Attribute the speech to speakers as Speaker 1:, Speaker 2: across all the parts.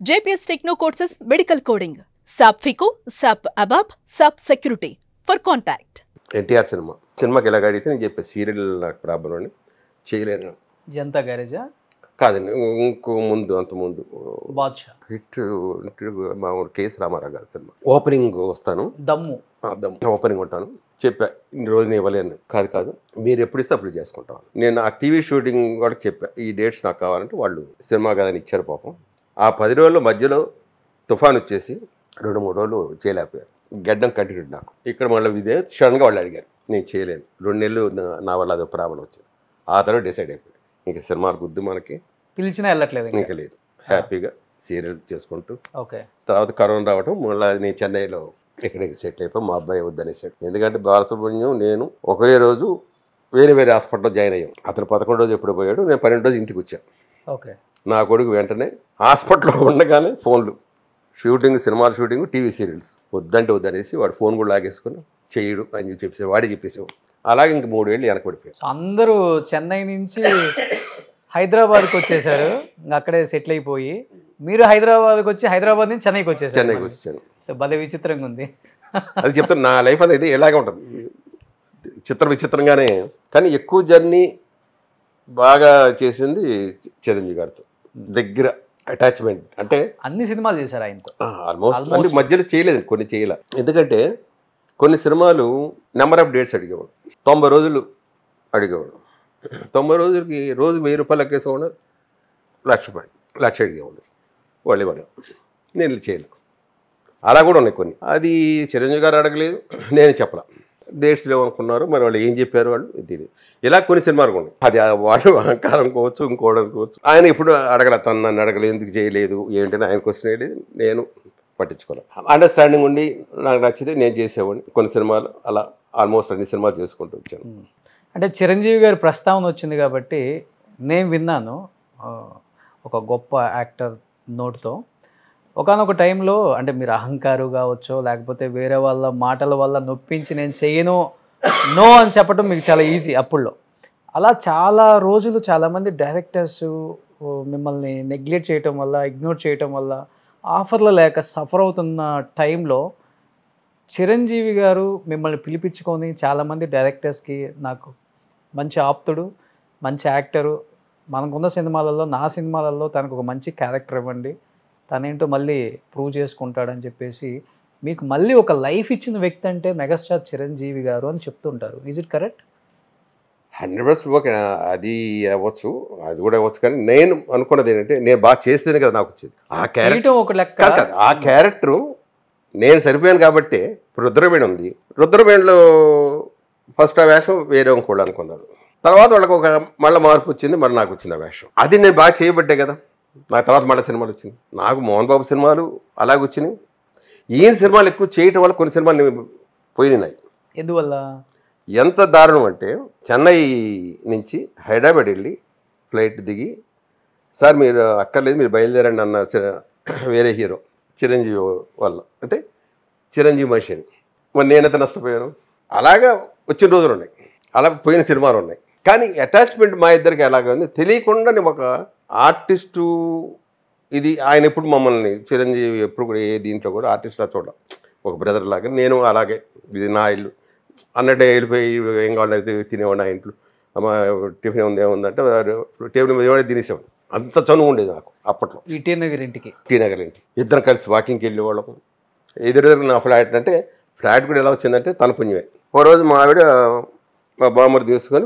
Speaker 1: JPS Techno courses medical coding, SAP FICO, SAP ABAP, SAP Security. For contact.
Speaker 2: NTR సినిమాకి ఎలాగ అడిగితే నేను చెప్పే సీరియల్ నాకు ప్రాబ్లం అని చేయలేను.
Speaker 3: జనతా గ్యారేజా
Speaker 2: కాదండి, ఇంకో అంత ముందు
Speaker 3: బాద్షా
Speaker 2: హిట్ మా కేఎస్ రామారావు గారి సినిమా ఓపెనింగ్ వస్తాను,
Speaker 3: దమ్ము
Speaker 2: ఓపెనింగ్ ఉంటాను. చెప్పా ఇన్ని రోజు నేను ఇవ్వలేను. కాదు మీరు ఎప్పుడు ఇస్తే అప్పుడు చేసుకుంటాను. నేను ఆ టీవీ షూటింగ్ వాళ్ళకి చెప్పా ఈ డేట్స్ నాకు కావాలంటే వాళ్ళు సినిమా కదని ఇచ్చారు. పాపం ఆ 10 రోజుల మధ్యలో తుఫాన్ వచ్చేసి 2-3 రోజులు చేయలేకపోయారు. గడ్డం కంటిన్యూడ్ నాకు ఇక్కడ మళ్ళీ ఇదే సడన్గా వాళ్ళు అడిగారు, నేను చేయలేను. 2 నెలలు నా వల్ల అదొక ప్రాబ్లం వచ్చింది. ఆ తర్వాత డిసైడ్ అయిపోయాను ఇంకా సినిమాలు గుద్దు మనకి
Speaker 3: పిలిచినా వెళ్ళట్లేదు
Speaker 2: ఇంకా లేదు. హ్యాపీగా సీరియల్ చేసుకుంటూ
Speaker 3: ఓకే.
Speaker 2: తర్వాత కరోనా రావడం మళ్ళీ నేను చెన్నైలో ఎక్కడికి సెటిల్ అయిపోయి మా అబ్బాయి వద్దనేసాడు. ఎందుకంటే బాలసుబ్రహ్మణ్యం నేను ఒకే రోజు వేరే హాస్పిటల్లో జాయిన్ అయ్యాం. అతను 11 రోజు ఎప్పుడు పోయాడు, నేను 12 రోజు ఇంటికి వచ్చాను.
Speaker 3: ఓకే.
Speaker 2: నా కొడుకు వెంటనే హాస్పిటల్లో ఉండగానే ఫోన్లు, సినిమాల షూటింగ్, టీవీ సీరియల్స్ వద్దంటే వద్దనేసి వాడు ఫోన్ కూడా లాగేసుకుని చేయడు అని చెప్పేసి వాడే చెప్పేసావు. అలాగే ఇంక 3 ఏళ్ళు వెనకబడిపోయారు.
Speaker 3: అందరూ చెన్నై నుంచి హైదరాబాద్కి వచ్చేసారు, ఇంకా అక్కడే సెటిల్ అయిపోయి మీరు హైదరాబాద్కి వచ్చి హైదరాబాద్ నుంచి చెన్నైకి
Speaker 2: వచ్చాను.
Speaker 3: సో భలే విచిత్రంగా ఉంది.
Speaker 2: అది చెప్తాను, నా లైఫ్ అనేది ఎలాగే ఉంటుంది, విచిత్రంగానే. కానీ ఎక్కువ జర్నీ బాగా చేసింది చిరంజీవి గారితో, దగ్గర అటాచ్మెంట్. అంటే
Speaker 3: అన్ని సినిమాలు చేశారు ఆయనతో
Speaker 2: ఆల్మోస్ట్. అంటే మధ్యలో చేయలేదు, కొన్ని చేయలే. ఎందుకంటే కొన్ని సినిమాలు నెంబర్ ఆఫ్ డేట్స్ అడిగేవాడు, 90 రోజులు అడిగేవాడు. 90 రోజులకి రోజు 1000 రూపాయలు లెక్కేసేవాడు, లక్ష అడిగేవాడు. వాళ్ళు ఇవ్వలేదు, నేను చేయలేదు. అలా కూడా ఉన్నాయి కొన్ని. అది చిరంజీవి గారు అడగలేదు, నేను చెప్పలా. డేట్స్ లేవనుకున్నారు, మరి వాళ్ళు ఏం చెప్పారు వాళ్ళు తెలియదు. ఇలా కొన్ని సినిమాలు ఉన్నాయి. అది వాళ్ళు అహంకారం కోవచ్చు, ఇంకోవడం అనుకోవచ్చు. ఆయన ఇప్పుడు అడగల, తను నన్ను అడగలేదు, ఎందుకు చేయలేదు ఏంటంటే ఆయన క్వశ్చన్ వేయలేదు, నేను పట్టించుకోలేదు. అండర్స్టాండింగ్ ఉండి నాకు నచ్చితే నేను చేసేవాడిని. కొన్ని సినిమాలు అలా ఆల్మోస్ట్ అన్ని సినిమాలు చేసుకుంటూ వచ్చాను.
Speaker 3: అంటే చిరంజీవి గారి ప్రస్తావన వచ్చింది కాబట్టి నేను విన్నాను ఒక గొప్ప యాక్టర్ నోటుతో, ఒకానొక టైంలో అంటే మీరు అహంకారు కావచ్చో లేకపోతే వేరే వాళ్ళ మాటల వల్ల నొప్పించి నేను చేయను నో అని చెప్పడం మీకు చాలా ఈజీ అప్పుల్లో. అలా చాలా రోజులు చాలామంది డైరెక్టర్స్ మిమ్మల్ని నెగ్లెక్ట్ చేయటం వల్ల, ఇగ్నోర్ చేయటం వల్ల, ఆఫర్లు లేక సఫర్ అవుతున్న టైంలో చిరంజీవి గారు మిమ్మల్ని పిలిపించుకొని చాలామంది డైరెక్టర్స్కి నాకు మంచి ఆప్తుడు, మంచి యాక్టరు, మనకున్న సినిమాలలో నా సినిమాలలో తనకు ఒక మంచి క్యారెక్టర్ ఇవ్వండి, తనేంటో మళ్ళీ ప్రూవ్ చేసుకుంటాడని చెప్పేసి మీకు మళ్ళీ ఒక లైఫ్ ఇచ్చిన వ్యక్తి అంటే మెగాస్టార్ చిరంజీవి గారు అని చెప్తుంటారు. Is it correct?
Speaker 2: 100% ఓకే. అది అవ్వచ్చు, అది కూడా అవ్వచ్చు. కానీ నేను అనుకున్నది ఏంటంటే నేను బాగా చేస్తేనే కదా నాకు వచ్చేది. ఆ క్యారెక్టర్
Speaker 3: ఒక లెక్క
Speaker 2: కాదు, ఆ క్యారెక్టరు నేను సరిపోయాను కాబట్టి. ఇప్పుడు రుద్రమేణి ఉంది, రుద్రమేణిలో ఫస్ట్ ఆ వేషం వేరే ఇంకోళ్ళు అనుకున్నారు. తర్వాత వాళ్ళకి ఒక మళ్ళీ మార్పు వచ్చింది, మరి నాకు వచ్చింది ఆ వేషం. అది నేను బాగా చేయబట్టే కదా నాకు తర్వాత మళ్ళీ సినిమాలు వచ్చింది. నాకు మోహన్ బాబు సినిమాలు అలాగే వచ్చినాయి. ఈయన సినిమాలు ఎక్కువ చేయటం వల్ల కొన్ని సినిమాలు పోయినాయి.
Speaker 3: ఎందువల్ల?
Speaker 2: ఎంత దారుణం అంటే చెన్నై నుంచి హైదరాబాద్ వెళ్ళి ఫ్లైట్ దిగి, సార్ మీరు అక్కర్లేదు మీరు బయలుదేరండి అన్న వేరే హీరో చిరంజీవి వల్ల. అంటే చిరంజీవి మనిషిని మరి నేనైతే నష్టపోయాను. అలాగా వచ్చిన రోజులు ఉన్నాయి, అలా పోయిన సినిమాలు ఉన్నాయి. కానీ అటాచ్మెంట్ మా ఇద్దరికి ఎలాగ ఉంది తెలియకుండా. నేను ఒక ఆర్టిస్టు, ఇది ఆయన ఎప్పుడు మమ్మల్ని చిరంజీవి ఎప్పుడు కూడా ఏ దీంట్లో కూడా ఆర్టిస్ట్లా చూడడం, ఒక బ్రదర్ లాగా. నేను అలాగే ఇది నా ఇల్లు అన్నట్టే వెళ్ళిపోయి ఏం కావాలంటే తినేవాడు. నా ఇంట్లో అమ్మ టిఫిన్ ఏముందంటే టేబుల్ మీద తినేసేవాడు. అంత చనువు ఉండేది నాకు అప్పట్లో.
Speaker 3: ఈ టీ నగర్ ఇంటికి
Speaker 2: ఇద్దరం కలిసి వాకింగ్కి వెళ్ళేవాళ్ళం. ఎదురెదురు నా ఫ్లాట్. అంటే ఫ్లాట్ కూడా ఎలా వచ్చిందంటే తన పుణ్యమే. ఓ రోజు మా ఆవిడ మా బామ్మరు తీసుకొని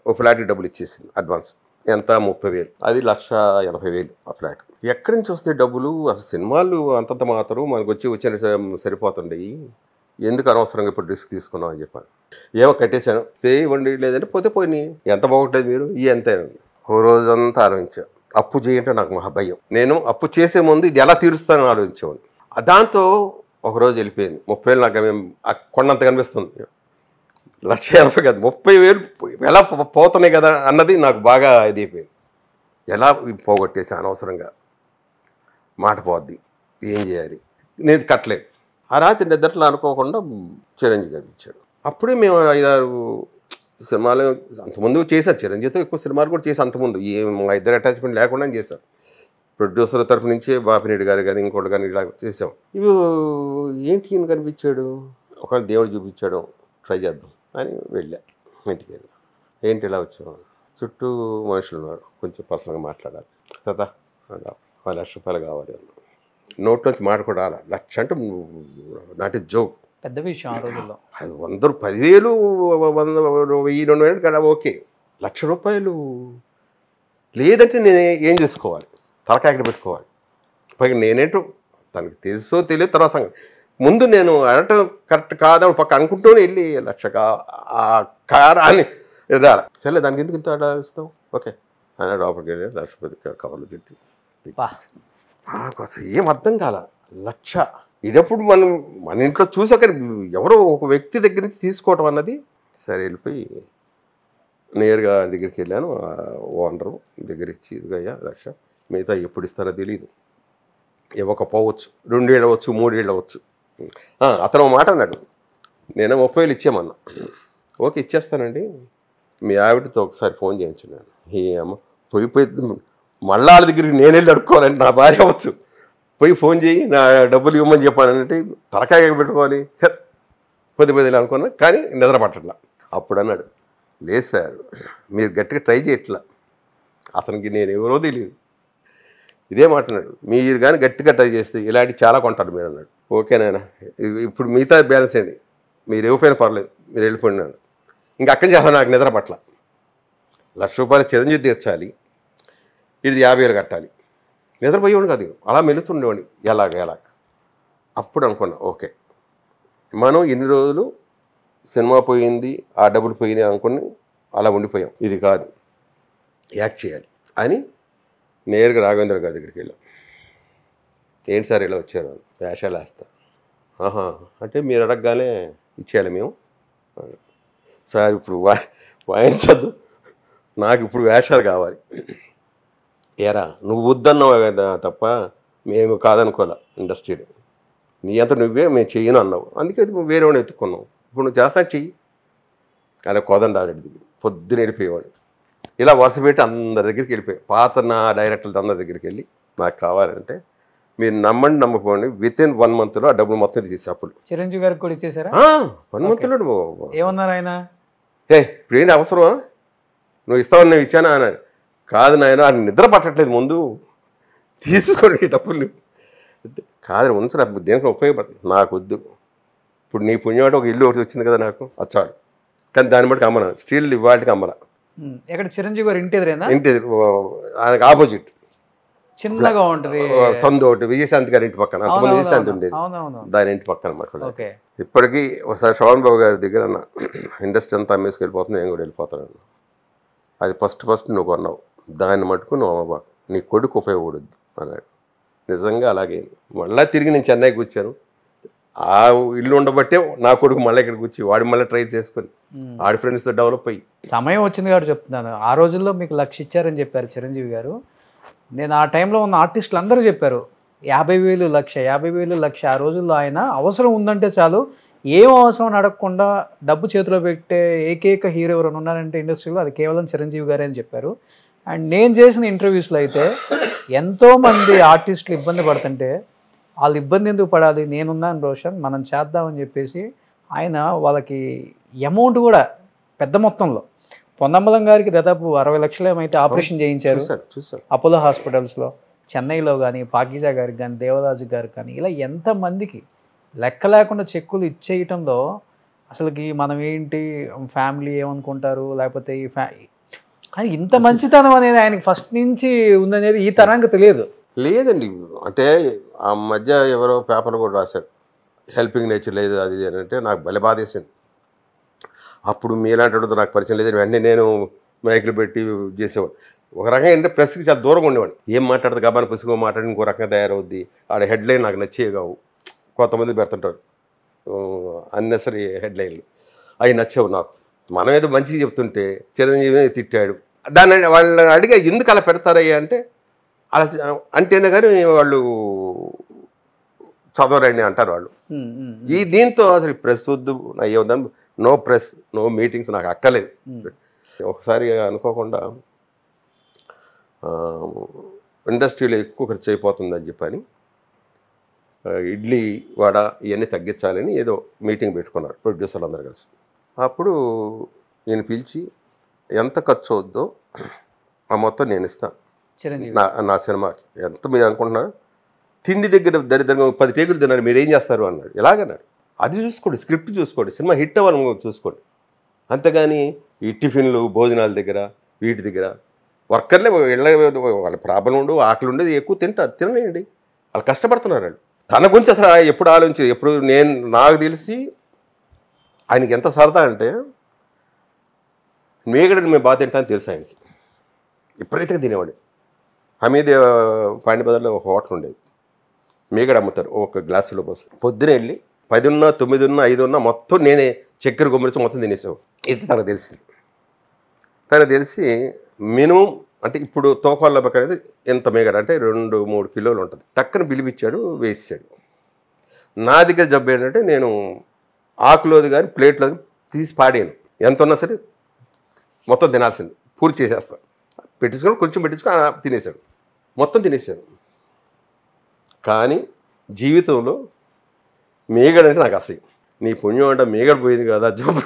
Speaker 2: ఒక ఫ్లాట్కి డబ్బులు ఇచ్చేసింది అడ్వాన్స్. ఎంత? 30,000. అది 1,80,000 ఆ ఫ్లాట్. ఎక్కడి నుంచి వస్తే డబ్బులు? అసలు సినిమాలు అంతంత మాత్రం మనకు వచ్చిన సరిపోతుండయి, ఎందుకు అనవసరంగా ఇప్పుడు రిస్క్ తీసుకున్నాం అని చెప్పాను. ఏమో కట్టేశాను, ఇవ్వండి, లేదంటే పోతే పోయి ఎంత బాగుంటుంది మీరు ఎంత. ఓ రోజంతా ఆలోచించా. అప్పు చేయంటే నాకు మహా భయం. నేను అప్పు చేసే ముందు ఇది ఎలా తీరుస్తానని ఆలోచించేవాడిని. దాంతో ఒకరోజు వెళ్ళిపోయింది. 30,000 నాకు కొండంత కనిపిస్తుంది. 1,80,000 కాదు 30,000 ఎలా పోతున్నాయి కదా అన్నది నాకు బాగా ఇది అయిపోయింది. ఎలా పోగొట్టేసి అనవసరంగా మాట పోద్ది, ఏం చేయాలి, నేను కట్టలేదు. ఆ రాత్రి నిద్రలో అనుకోకుండా చిరంజీవి గారు ఇచ్చాడు. అప్పుడే మేము 5-6 సినిమాలు అంతకుముందు చేశాను. చిరంజీవితో ఎక్కువ సినిమాలు కూడా చేసి అంతకుముందు మా ఇద్దరు అటాచ్మెంట్ లేకుండా చేశాను. ప్రొడ్యూసర్ తరఫు నుంచే బాపినేడు గారు కానీ ఇంకోటి కానీ ఇలా చేసాం. ఇవి ఏంటి ఈయన కనిపించాడు, ఒకవేళ దేవుడు చూపించాడు, ట్రై చేద్దాం అని వెళ్ళా. ఇంటికి వెళ్ళా. ఏంటి ఇలా వచ్చావు, చుట్టూ మనుషులు ఉన్నారు, కొంచెం పర్సనల్గా మాట్లాడాలి కదా, 10 లక్షల రూపాయలు కావాలి అన్న. నోట్లోంచి మాట కూడా రాలా. 1,00,000 అంటే నాట్ ఏ జోక్,
Speaker 3: పెద్ద విషయం ఆ రోజుల్లో.
Speaker 2: 100, 10,000, 100, 1000, 2,000 కదా ఓకే. 1,00,000 రూపాయలు లేదంటే నేను ఏం చేసుకోవాలి, తలకాయ ఎక్కడ పెట్టుకోవాలి. పైగా నేనేంటో తనకి తెలుసో తెలియదు తర్వాత సంగతి. ముందు నేను అడగటం కరెక్ట్ కాదని పక్క అనుకుంటూనే వెళ్ళి 1,00,000 ఆ కారాన్ని ఎదాలి. సరే దానికి ఎందుకు ఇంత ఆలోచిస్తాం, ఓకే అని లోపలికి వెళ్ళి 1,00,000 రూపాయలు కవర్లు తిట్టి నాకు అసలు ఏం అర్థం కాల. 1,00,000 ఇదప్పుడు మన ఇంట్లో చూసాక ఎవరో ఒక వ్యక్తి దగ్గర నుంచి తీసుకోవటం అన్నది. సరే వెళ్ళిపోయి నేరుగా దగ్గరికి వెళ్ళాను. ఓనరు దగ్గర ఇచ్చి ఇదిగయ్యా 1,00,000, మిగతా ఎప్పుడు ఇస్తానో తెలియదు, ఇవ్వకపోవచ్చు, 2 ఏళ్ళు అవ్వచ్చు, 3 ఏళ్ళు అవ్వచ్చు. అతను మాట అన్నాడు, నేను 30,000 ఇచ్చామన్నా. ఓకే ఇచ్చేస్తానండి, మీ ఆవిడతో ఒకసారి ఫోన్ చేయించున్నాను. ఈ అమ్మ పోయి మళ్ళా వాళ్ళ దగ్గరికి నేను వెళ్ళి అడుక్కోవాలంటే నా భార్య అవ్వచ్చు, పోయి ఫోన్ చేయి నా డబ్బులు ఇవ్వమని చెప్పానంటే తలకాయ పెట్టుకోవాలి. సరే 10,000 అనుకున్నా, కానీ నిద్ర పట్టట్లా. అప్పుడు అన్నాడు, లేదు సార్ మీరు గట్టిగా ట్రై చేయట్లా, అతనికి నేను ఎవరో తెలియదు. ఇదే మాట అన్నాడు, మీరు కానీ గట్టిగా ట్రై చేస్తే ఇలాంటి చాలా కొంటారు మీరు అన్నాడు. ఓకేనాయన ఇప్పుడు మిగతా బ్యాలెన్స్ అండి, మీరు ఇవ్వకపోయినా పర్లేదు, మీరు వెళ్ళిపోయినాను. ఇంకా అక్కడి నుంచి నాకు నిద్ర పట్ల. 1,00,000 రూపాయలు చిరంజీవి తీర్చాలి, ఇది 50,000 కట్టాలి. నిద్రపోయేవాడు కాదు, అలా మెలుతుండేవాడిని ఎలాగ. అప్పుడు అనుకున్నా ఓకే మనం ఇన్ని రోజులు సినిమా పోయింది, ఆ డబ్బులు పోయినాయి అనుకుని అలా ఉండిపోయాం, ఇది కాదు యాక్ట్ చేయాలి అని నేరుగా రాఘవేంద్ర గారి దగ్గరికి వెళ్ళాం. ఏంటి సార్ ఇలా వచ్చారు, వేషాలు వేస్తా. అంటే మీరు అడగగానే ఇచ్చేయాలి మేము. సార్ ఇప్పుడు వాయించద్దు, నాకు ఇప్పుడు వేషాలు కావాలి. ఏరా నువ్వు వద్దన్నావు కదా తప్ప మేము కాదనుకోలే, ఇండస్ట్రీలో నీ అంత నువ్వే మేము చెయ్యను అన్నావు, అందుకే వేరే వాడిని ఎత్తుకున్నావు. ఇప్పుడు నువ్వు చేస్తా చెయ్యి. అలా కోదండారెడ్డి దగ్గర పొద్దున వెళ్ళిపోయేవాడు. ఇలా వరుస పెట్టి అందరి దగ్గరికి వెళ్ళిపోయాయి. పాత నా డైరెక్టర్లతో అందరి దగ్గరికి వెళ్ళి నాకు కావాలంటే మీరు నమ్మండి నమ్మకపోండి, వితిన్ 1 monthలో ఆ డబ్బులు మొత్తం తీసి అప్పులు.
Speaker 3: చిరంజీవి గారికి కూడా ఇచ్చేసారా?
Speaker 2: 1 monthలో.
Speaker 3: ఏమన్నారు ఆయన?
Speaker 2: ఇప్పుడు ఏంటి అవసరమా, నువ్వు ఇస్తావని నేను ఇచ్చానా అన్నాడు. కాదు నాయన ఆయన నిద్ర పట్టట్లేదు, ముందు తీసుకోండి ఈ డబ్బులు. కాదు ఉంచు, నాకు దేనికి ఉపయోగపడుతుంది, నాకు వద్దు. ఇప్పుడు నీ పుణ్యవాడు ఒక ఇల్లు ఒకటి వచ్చింది కదా నాకు, వచ్చాడు. కానీ దాన్ని బట్టి అమ్మనా, స్టీల్ ఇవాళకి అమ్మలా.
Speaker 3: ఎక్కడ చిరంజీవి గారు ఇంటి ఎదురేనా?
Speaker 2: ఇంటి ఎదురు, ఆయనకు ఆపోజిట్
Speaker 3: చిన్నగా ఉంటుంది
Speaker 2: సొంత ఒకటి, విజయశాంతి గారి ఇంటి పక్కన. అంతకుముందు విజయశాంతి ఉండేది, దాని ఇంటి పక్కన అనమాట. ఇప్పటికీ ఒకసారి శోభన్ బాబు గారి దగ్గర అన్న, ఇండస్ట్రీ అంతా అమ్మేసుకెళ్ళిపోతుంది, నేను కూడా వెళ్ళిపోతాను. అది ఫస్ట్ నువ్వు కొన్నావు, దాన్ని మటుకు నువ్వు అమ్మబాకు, నీ కొడుకు ఉపయోగపడద్దు అన్నాడు. నిజంగా అలాగే మళ్ళీ తిరిగి నేను చెన్నైకి వచ్చాను. ఆ ఇల్లు ఉండబట్టే నా కొడుకు మళ్ళీ ఇక్కడికి వచ్చి వాడు మళ్ళీ ట్రై చేసుకొని ఆడి ఫ్రెండ్స్తో డెవలప్ అయ్యి
Speaker 3: సమయం వచ్చింది కాబట్టి చెప్తున్నాను. ఆ రోజుల్లో మీకు 1,00,000 ఇచ్చారని చెప్పారు చిరంజీవి గారు. నేను ఆ టైంలో ఉన్న ఆర్టిస్టులు అందరూ చెప్పారు 50,000, 1,00,000, 50,000, 1,00,000. ఆ రోజుల్లో ఆయన అవసరం ఉందంటే చాలు, ఏం అవసరం అడగకుండా డబ్బు చేతిలో పెట్టే ఏకైక హీరో ఎవరైనా ఉన్నారంటే ఇండస్ట్రీలో అది కేవలం చిరంజీవి గారే అని చెప్పారు. అండ్ నేను చేసిన ఇంటర్వ్యూస్లో అయితే ఎంతోమంది ఆర్టిస్టులు ఇబ్బంది పడుతుంటే వాళ్ళు ఇబ్బంది ఎందుకు పడాలి, నేనున్నాను రోషన్, మనం చేద్దామని చెప్పేసి ఆయన వాళ్ళకి అమౌంట్ కూడా పెద్ద మొత్తంలో, పొన్నమ్మలం గారికి దాదాపు 60 లక్షలు ఏమైతే ఆపరేషన్ చేయించారు అపోలో హాస్పిటల్స్లో, చెన్నైలో కానీ, పాకీజా గారికి కానీ, దేవరాజు గారికి కానీ, ఇలా ఎంతమందికి లెక్క లేకుండా చెక్కులు ఇచ్చేయటంలో అసలుకి మనం ఏంటి ఫ్యామిలీ ఏమనుకుంటారు, లేకపోతే ఈ కానీ ఇంత మంచితనం అనేది ఆయనకి ఫస్ట్ నుంచి ఉందనేది ఈ తరానికి తెలియదు.
Speaker 2: లేదండి, అంటే ఆ మధ్య ఎవరో పేపర్లు కూడా రాశారు హెల్పింగ్ నేచర్ లేదు అది అని, అంటే నాకు భలే బాధేసింది. అప్పుడు మీలాంటి వాడితో నాకు పరిచయం లేదు, వెంటనే నేను మైకులు పెట్టి చేసేవాడు. ఒక రకంగా ఏంటంటే ప్రెస్కి చాలా దూరంగా ఉండేవాడిని. ఏం మాట్లాడదు గబాని పుస్తకం మాట్లాడి ఇంకో రకంగా తయారవుద్ది, ఆడ హెడ్లైన్ నాకు నచ్చేవి కావు, కొంతమంది పెడుతుంటారు అన్నెసరీ హెడ్లైన్లు, అవి నచ్చేవు నాకు. మనం ఏదో మంచిగా చెప్తుంటే చిరంజీవిని తిట్టాడు, దాన్ని వాళ్ళని అడిగా ఎందుకు అలా పెడతారయ్యా అంటే అలా అంటేనే కానీ వాళ్ళు చదవరండి అంటారు వాళ్ళు. ఈ దీంతో అసలు ప్రెస్ వద్దు, నా ఏమవుదాం, నో ప్రెస్, నో మీటింగ్స్, నాకు అక్కలేదు. ఒకసారి అనుకోకుండా ఇండస్ట్రీలో ఎక్కువ ఖర్చు అయిపోతుందని చెప్పని ఇడ్లీ వడ ఇవన్నీ తగ్గించాలని ఏదో మీటింగ్ పెట్టుకున్నారు ప్రొడ్యూసర్లు అందరూ కలిసి. అప్పుడు నేను పిలిచి ఎంత ఖర్చు అవుద్దో ఆ మొత్తం నేను ఇస్తాను
Speaker 3: చిరంజీవి
Speaker 2: నా సినిమాకి. ఎంత మీరు అనుకుంటున్నారు, తిండి దగ్గర దరిద్రంగా 10 టేకులు తిన్నారు, మీరు ఏం చేస్తారు అన్నాడు. ఎలాగన్నాడు, అది చూసుకోండి, స్క్రిప్ట్ చూసుకోండి, సినిమా హిట్ అవ్వాలని చూసుకోండి. అంతేగాని ఈ టిఫిన్లు భోజనాల దగ్గర వీటి దగ్గర వర్కర్లే వాళ్ళ ప్రాబ్లం ఉండు, ఆకలి ఉండేది, ఎక్కువ తింటారు, తినలేండి, వాళ్ళు కష్టపడుతున్నారు. వాళ్ళు తన గురించి అసలు ఎప్పుడు ఆలోచించి ఎప్పుడు నాకు తెలిసి ఆయనకి ఎంత సరదా అంటే మేగడని మేము బాగా తింటామని తెలుసు ఆయనకి. విపరీతంగా తినేవాడు. హమీద్ పాండిబజార్లో ఒక హోటల్ ఉండేది, మేగడ అమ్ముతారు, ఒక గ్లాసులో పోసి పొద్దున వెళ్ళి 10 ఉన్నా 9 ఉన్నా 5 ఉన్నా మొత్తం నేనే చక్కెర గుమ్మరించి మొత్తం తినేసావు. ఇది తనకు తెలిసింది. తనకు తెలిసి మినిమం అంటే ఇప్పుడు తోకాల్లో బెక్క అనేది ఎంత మేగడ అంటే 2-3 కిలోలు ఉంటుంది. టక్కన బిలిపిచ్చాడు, వేసాడు. నా దగ్గర జబ్బు ఏంటంటే నేను ఆకులోది కానీ ప్లేట్లో తీసి పాడాను, ఎంత ఉన్నా సరే మొత్తం తినాల్సింది, పూర్తి చేసేస్తాను. పెట్టించుకొని కొంచెం పెట్టించుకొని తినేసాడు, మొత్తం తినేసాడు. కానీ జీవితంలో మేగడ అంటే నాకు అసహ్యం. నీ పుణ్యం అంటే మేగడ పోయింది కదా జబ్బు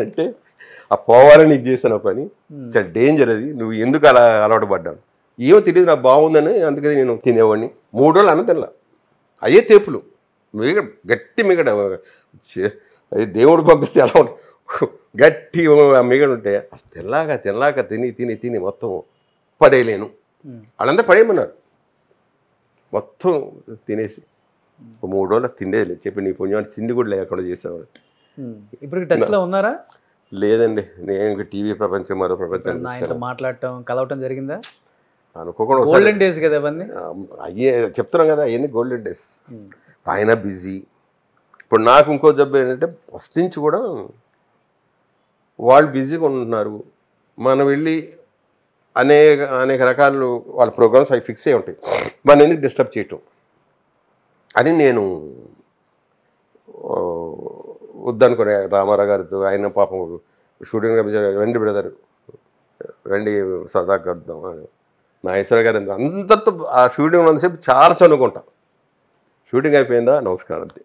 Speaker 2: అంటే ఆ పోవాలని నీకు చేసిన పని చాలా డేంజర్. అది నువ్వు ఎందుకు అలా అలవాటు పడ్డాను ఏమో తెలియదు, నాకు బాగుందని అందుకని నేను తినేవాడిని. 3 రోజులు అన్న తినలా, అయ్యే తేపులు మేగడ, గట్టి మేగడ. అది దేవుడు పంపిస్తే ఎలా ఉంటుంది, గట్టి మేగడ ఉంటే అసలు తినలాక తిని మొత్తం పడేయలేను. వాళ్ళందరూ పడేయమన్నారు, మొత్తం తినేసి 3 రోజులు తిండేది లేదు. చెప్పి నీ పుణ్యాన్ని తిండి కూడా లేకుండా చేసేవాడు.
Speaker 3: ఇప్పుడు టచ్లో ఉన్నారా?
Speaker 2: లేదండి, నేను టీవీ ప్రపంచం మరో ప్రపంచం
Speaker 3: మాట్లాడటం కలవటం జరిగిందా?
Speaker 2: అనుకోకుండా
Speaker 3: గోల్డెన్ డేస్ కదా అవన్నీ.
Speaker 2: అయ్యే చెప్తున్నాం కదా, అవన్నీ గోల్డెన్ డేస్. ఆయన బిజీ. ఇప్పుడు నాకు ఇంకో జబ్బు ఏంటంటే ఫస్ట్ నుంచి కూడా వాళ్ళు బిజీగా ఉంటున్నారు, మనం వెళ్ళి అనేక రకాలు వాళ్ళ ప్రోగ్రామ్స్ అవి ఫిక్స్ అయి ఉంటాయి, మనం ఎందుకు డిస్టర్బ్ చేయటం అని నేను వద్దనుకునే. రామారావు గారితో ఆయన పాపం షూటింగ్ రండి బ్రదర్ రండి సరదాగా కలుద్దాం, నాగేశ్వర గారు అందరితో ఆ షూటింగ్ ఉన్నంతసేపు చాలా చనువుకుంటాం. షూటింగ్ అయిపోయిందా నమస్కారం అంతే,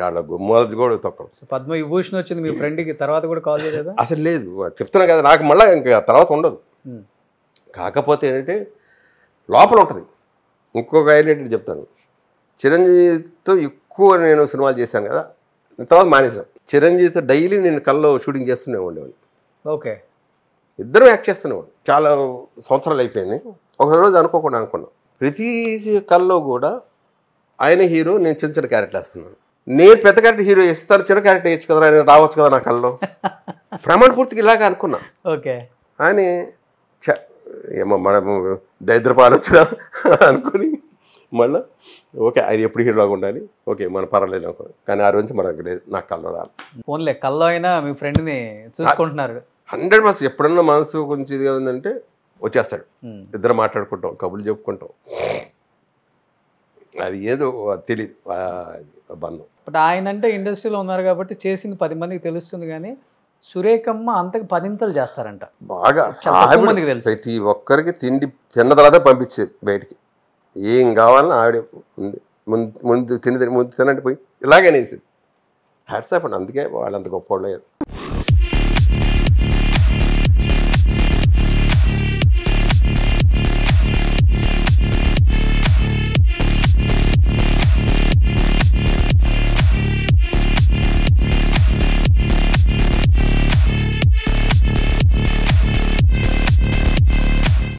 Speaker 2: వాళ్ళ గుమ్మాలది కూడా తక్కువ.
Speaker 3: పద్మ విభూషణ్ వచ్చింది మీ ఫ్రెండ్కి, తర్వాత కూడా కాల్ చేయలేదా?
Speaker 2: అసలు లేదు, చెప్తున్నా కదా, నాకు మళ్ళీ ఇంకా తర్వాత ఉండదు. కాకపోతే ఏంటంటే లోపల ఉంటుంది. ఇంకొక హైలైట్ చెప్తాను, చిరంజీవితో ఎక్కువ నేను సినిమాలు చేశాను కదా, తర్వాత మానేశాను. చిరంజీవితో డైలీ నేను కల్లో షూటింగ్ చేస్తూనే ఉండేవాడిని.
Speaker 3: ఓకే,
Speaker 2: ఇద్దరం యాక్ట్ చేస్తున్నాం. చాలా సంవత్సరాలు అయిపోయింది. ఒకరోజు అనుకోకుండా అనుకున్నాం, ప్రతి కల్లో కూడా ఆయన హీరో, నేను చిన్న క్యారెక్టర్ వేస్తున్నాను. నేను పెద్ద క్యారెక్టర్ హీరో ఇస్తాను, చిన్న క్యారెక్టర్ వేయచ్చు కదా, ఆయన రావచ్చు కదా నా కల్లో. ప్రమాణ పూర్తికి ఇలాగే అనుకున్నా.
Speaker 3: ఓకే
Speaker 2: అని ఏమో మనము దరిద్రపాలు వచ్చినా అనుకుని మళ్ళీ ఓకే ఆయన ఎప్పుడు హీరోలాగా ఉండాలి, ఓకే మనం పర్వాలేదు అనుకోండి. కానీ ఆ రోజు మనకు లేదు, నాకు కల్లో రాలి.
Speaker 3: ఫోన్లే కల్లో అయినా మీ ఫ్రెండ్ని చూసుకుంటున్నారు
Speaker 2: 100%. ఎప్పుడన్నా మనసు కొంచెం ఇదిగా ఉందంటే వచ్చేస్తాడు, ఇద్దరు మాట్లాడుకుంటాం, కబుర్లు చెప్పుకుంటాం. అది ఏదో తెలియదు బంధం.
Speaker 3: బట్ ఆయన అంటే ఇండస్ట్రీలో ఉన్నారు కాబట్టి చేసింది 10 మందికి తెలుస్తుంది, కానీ సురేఖమ్మ అంతకు 10ఇంతలు చేస్తారంట
Speaker 2: బాగా.
Speaker 3: మందికి తెలుసు.
Speaker 2: ప్రతి ఒక్కరికి తిండి తిన్న తర్వాత పంపించేది బయటికి, ఏం కావాలని ఆవిడ ముందు తినండి పోయి ఇలాగనేసి హ్యాట్సాప్ అండి. అందుకే వాళ్ళంత గొప్ప వాళ్ళు.